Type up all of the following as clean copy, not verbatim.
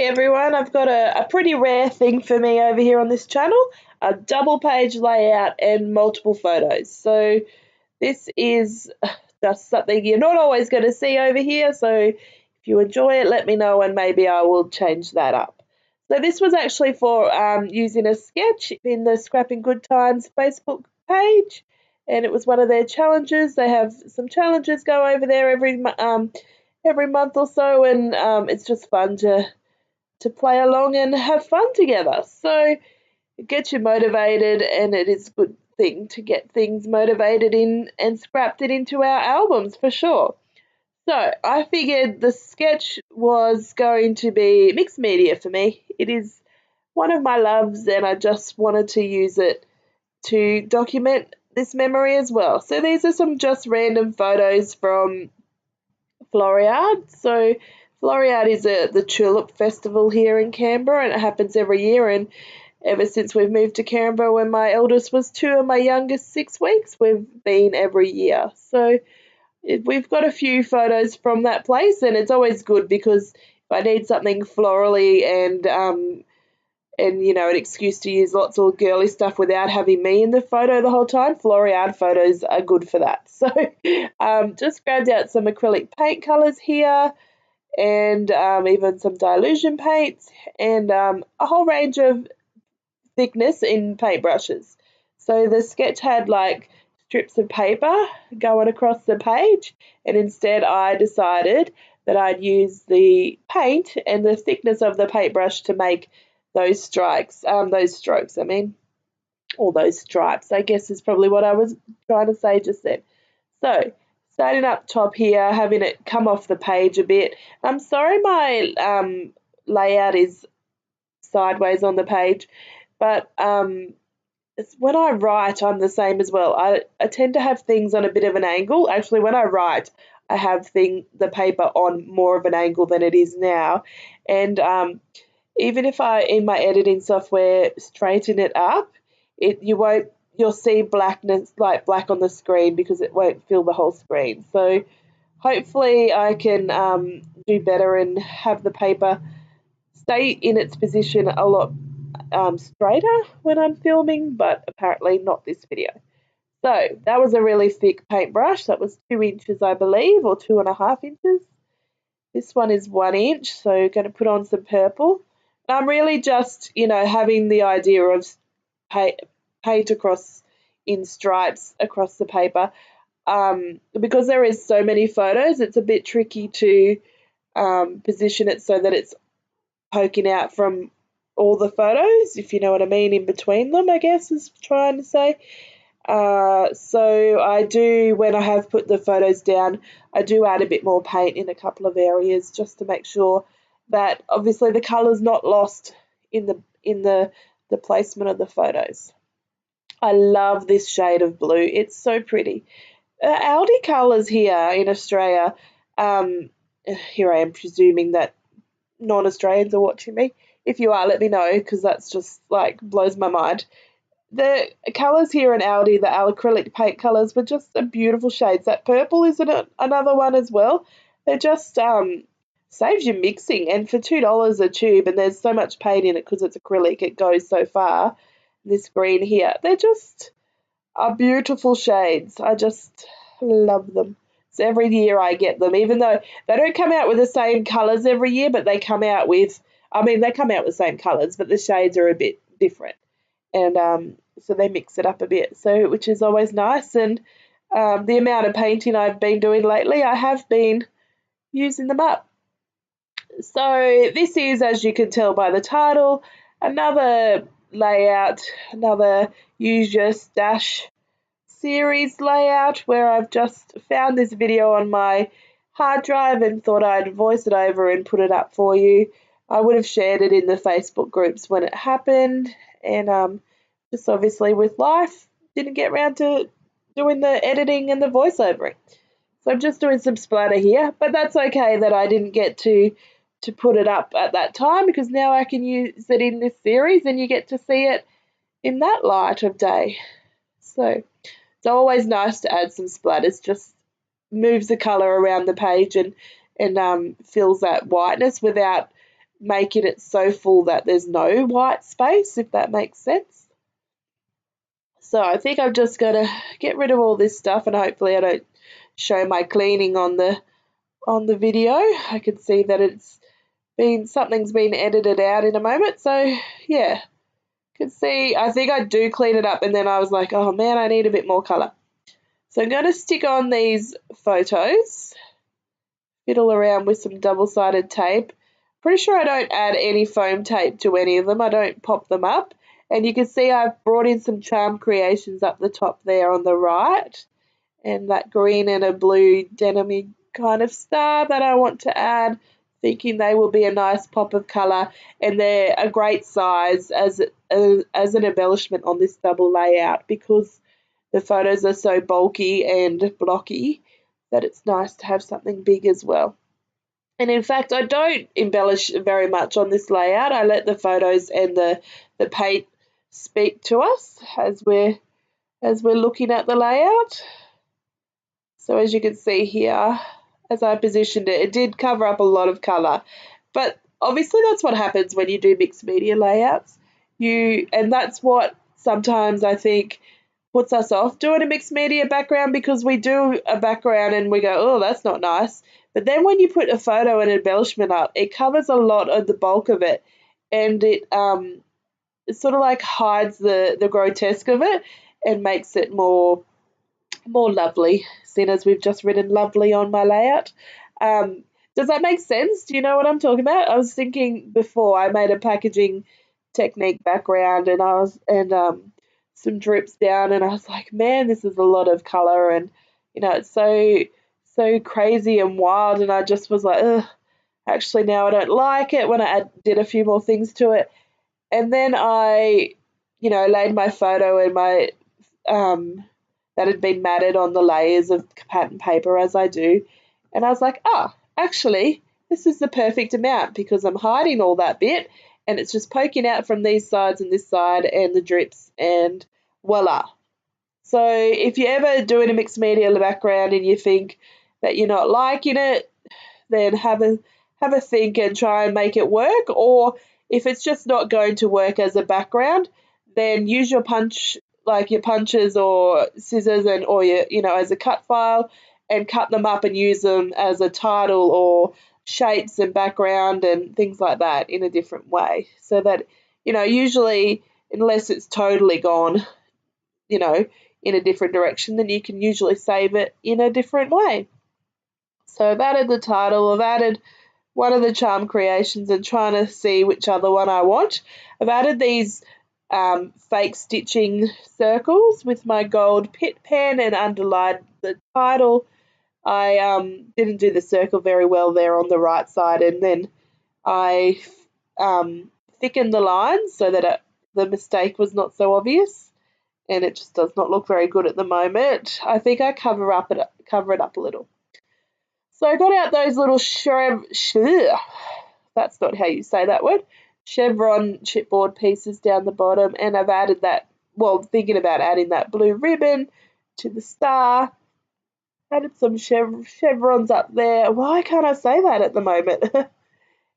Hey everyone, I've got a pretty rare thing for me over here on this channel, a double page layout and multiple photos. So this is just something you're not always going to see over here, so if you enjoy it, let me know and maybe I will change that up. So this was actually for using a sketch in the Scrapping Good Times Facebook page, and it was one of their challenges. They have some challenges go over there every month or so, and it's just fun to play along and have fun together. So it gets you motivated, and it is a good thing to get things motivated in and scrapped it into our albums for sure. So I figured the sketch was going to be mixed media for me. It is one of my loves, and I just wanted to use it to document this memory as well. So these are some just random photos from Floriade. So Floriade is the tulip festival here in Canberra, and it happens every year. And ever since we've moved to Canberra, when my eldest was 2 and my youngest 6 weeks, we've been every year. So we've got a few photos from that place, and it's always good because if I need something florally and you know, an excuse to use lots of girly stuff without having me in the photo the whole time, Floriade photos are good for that. So just grabbed out some acrylic paint colours here, and even some dilution paints, and a whole range of thickness in paintbrushes. So the sketch had like strips of paper going across the page, and instead I decided that I'd use the paint and the thickness of the paintbrush to make those strokes, all those stripes, I guess is probably what I was trying to say just then. So starting up top here, having it come off the page a bit. I'm sorry my layout is sideways on the page, but when I write, I'm the same as well. I tend to have things on a bit of an angle. Actually, when I write, I have the paper on more of an angle than it is now. And even if I, in my editing software, straighten it up, you'll see blackness, like black on the screen, because it won't fill the whole screen. So hopefully I can do better and have the paper stay in its position a lot straighter when I'm filming, but apparently not this video. So that was a really thick paintbrush. That was 2 inches, I believe, or 2.5 inches. This one is 1 inch, so going to put on some purple. I'm really just, you know, having the idea of paint across in stripes across the paper. Because there is so many photos, it's a bit tricky to position it so that it's poking out from all the photos, if you know what I mean, in between them, I guess is trying to say. So I do, when I have put the photos down, I do add a bit more paint in a couple of areas just to make sure that obviously the colour's not lost in the placement of the photos. I love this shade of blue. It's so pretty. Aldi colours here in Australia, here I am presuming that non-Australians are watching me. If you are, let me know, because that's just like blows my mind. The colours here in Aldi, the acrylic paint colours, were just a beautiful shades. That purple is another one as well. They're just saves you mixing, and for $2 a tube, and there's so much paint in it because it's acrylic, it goes so far. This green here, they're just are beautiful shades. I just love them. So every year I get them, even though they don't come out with the same colours every year, but they come out with, they come out with the same colours, but the shades are a bit different. And so they mix it up a bit, so which is always nice. And the amount of painting I've been doing lately, I have been using them up. So this is, as you can tell by the title, another layout, another Use Your Stash series layout, where I've just found this video on my hard drive and thought I'd voice it over and put it up for you. I would have shared it in the Facebook groups when it happened, and just obviously with life, didn't get around to doing the editing and the voiceovering. So I'm just doing some splatter here, but that's okay that I didn't get to put it up at that time, because now I can use it in this series and you get to see it in that light of day. So it's always nice to add some splatters, just moves the colour around the page and fills that whiteness without making it so full that there's no white space, if that makes sense. So I think I'm just going to get rid of all this stuff, and hopefully I don't show my cleaning on the video. I can see that something's been edited out in a moment. So yeah, you can see I think I do clean it up, and then I was like, oh man, I need a bit more colour. So I'm going to stick on these photos, fiddle around with some double-sided tape. Pretty sure I don't add any foam tape to any of them. I don't pop them up. And you can see I've brought in some Charm Creations up the top there on the right, and that green and a blue denim kind of star that I want to add, thinking they will be a nice pop of colour, and they're a great size as an embellishment on this double layout, because the photos are so bulky and blocky that it's nice to have something big as well. And in fact, I don't embellish very much on this layout. I let the photos and the paint speak to us as we're looking at the layout. So as you can see here, as I positioned it, it did cover up a lot of colour. But obviously that's what happens when you do mixed media layouts. And that's what sometimes I think puts us off doing a mixed media background, because we do a background and we go, oh, that's not nice. But then when you put a photo and embellishment up, it covers a lot of the bulk of it, and it sort of like hides the grotesque of it and makes it more lovely, seeing as we've just written lovely on my layout. Does that make sense? Do you know what I'm talking about? I was thinking before I made a packaging technique background, and some drips down, and I was like, man, this is a lot of colour, and it's so crazy and wild, and I just was like, ugh, actually now I don't like it, when I did a few more things to it. And then I laid my photo and my that had been matted on the layers of pattern paper, as I do, and I was like, actually this is the perfect amount, because I'm hiding all that bit and it's just poking out from these sides and this side and the drips, and voila. So if you're ever doing a mixed media background and you think that you're not liking it, then have a think and try and make it work. Or if it's just not going to work as a background, then use your punches or scissors or your as a cut file, and cut them up and use them as a title or shapes and background and things like that in a different way, so that usually, unless it's totally gone in a different direction, then you can usually save it in a different way. So I've added the title, I've added one of the Charm Creations, and trying to see which other one I want. I've added these fake stitching circles with my gold Pitt pen and underlined the title. I didn't do the circle very well there on the right side, and then I thickened the lines so that the mistake was not so obvious, and it just does not look very good at the moment. I think I cover it up a little. So I got out those little that's not how you say that word, chevron chipboard pieces down the bottom, and I've added that, thinking about adding that blue ribbon to the star. Added some chevrons up there. Why can't I say that at the moment?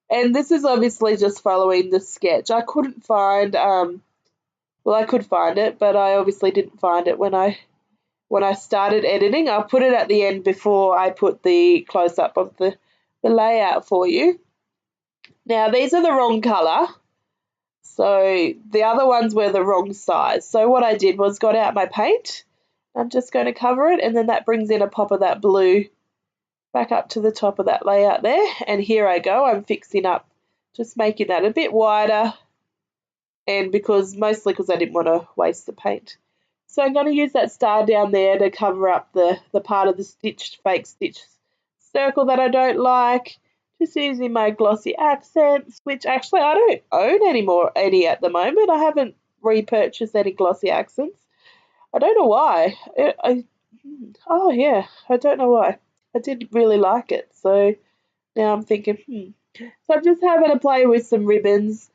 And this is obviously just following the sketch. I couldn't find, I could find it, but I obviously didn't find it when I started editing. I'll put it at the end before I put the close-up of the layout for you. Now, these are the wrong colour, so the other ones were the wrong size. So what I did was got out my paint. I'm just going to cover it, and then that brings in a pop of that blue back up to the top of that layout there. And here I go, I'm fixing up, just making that a bit wider, and mostly because I didn't want to waste the paint. So I'm going to use that star down there to cover up the part of the fake stitch circle that I don't like. Just using my glossy accents, which actually I don't own any at the moment. I haven't repurchased any glossy accents. I don't know why. I don't know why. I did really like it, so now I'm thinking, So I'm just having to play with some ribbons.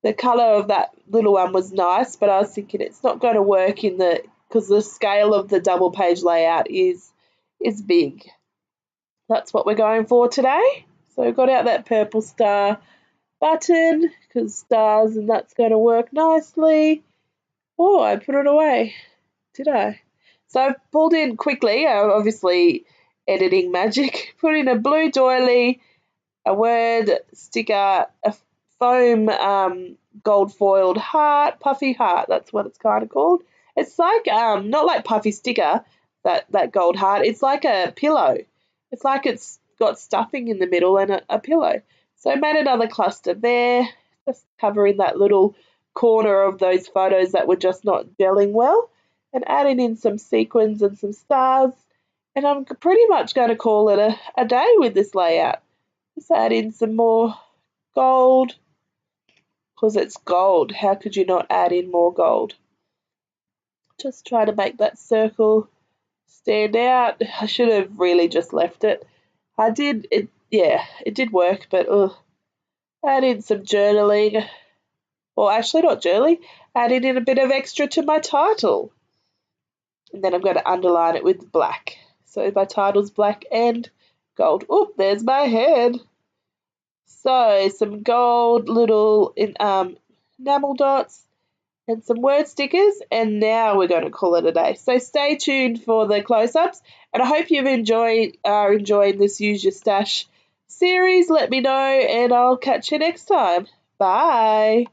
The colour of that little one was nice, but I was thinking it's not going to work because the scale of the double page layout is big. That's what we're going for today. So I got out that purple star. button because stars and that's going to work nicely. Oh, I put it away, did I? So I've pulled in quickly, obviously editing magic, put in a blue doily, a word sticker, a foam gold foiled heart, puffy heart, that's what it's kind of called. It's like, not like puffy sticker, that gold heart, it's like a pillow. It's like it's got stuffing in the middle and a pillow. So I made another cluster there, just covering that little corner of those photos that were just not gelling well, and adding in some sequins and some stars. And I'm pretty much going to call it a day with this layout. Just add in some more gold, because it's gold. How could you not add in more gold? Just try to make that circle stand out. I should have really just left it. I did, it did work, but add in some journaling. Or actually not journaling, adding in a bit of extra to my title. And then I'm going to underline it with black. So my title's black and gold. Oh, there's my head. So some gold little enamel dots and some word stickers, and now we're going to call it a day. So stay tuned for the close-ups, and I hope you've enjoying this Use Your Stash series. Let me know, and I'll catch you next time. Bye.